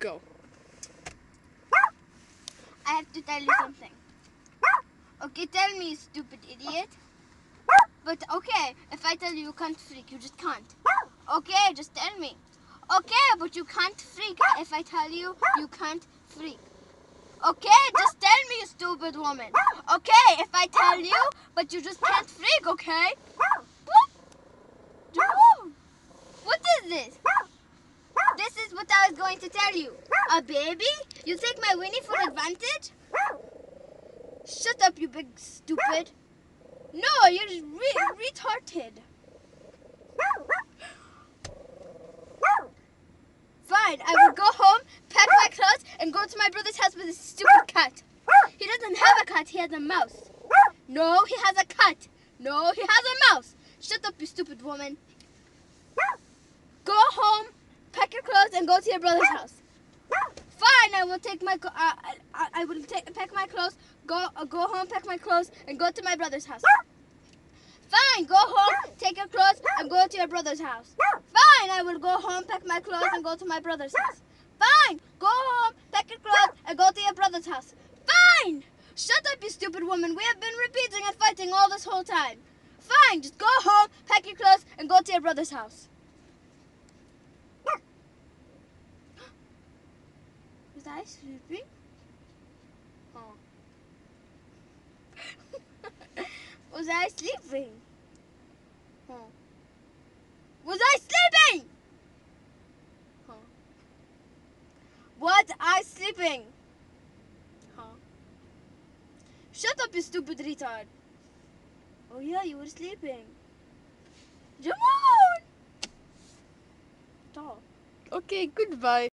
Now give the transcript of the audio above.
Go. I have to tell you something. Okay, tell me, you stupid idiot. But okay, if I tell you can't freak, you just can't. Okay, just tell me. Okay, but you can't freak if I tell you can't freak. Okay, just tell me, you stupid woman. Okay, if I tell you, but you just can't freak, okay? What? What is this? This is what I was going to tell you. A baby? You take my Winnie for advantage? Shut up, you big stupid. No, you're retarded. Fine, I will go home, pack my clothes, and go to my brother's house with his stupid cat. He doesn't have a cat, he has a mouse. No, he has a cat. No, he has a mouse. Shut up, you stupid woman. Go home, pack your clothes, and go to your brother's house. Fine, I will take my pack my clothes, go home, pack my clothes, and go to my brother's house. Fine, go home, take your clothes, and go to your brother's house. Fine, I will go home, pack my clothes, and go to my brother's house. Fine, go home, pack your clothes, and go to your brother's house. Fine! Shut up, you stupid woman. We have been repeating and fighting all this whole time. Fine, just go home, pack your clothes, and go to your brother's house. Was I sleeping? Oh. Was I sleeping? Oh. Was I sleeping? Huh. Was I sleeping? Huh. Shut up, you stupid retard. Oh yeah, you were sleeping. Come on! Talk. Okay, goodbye.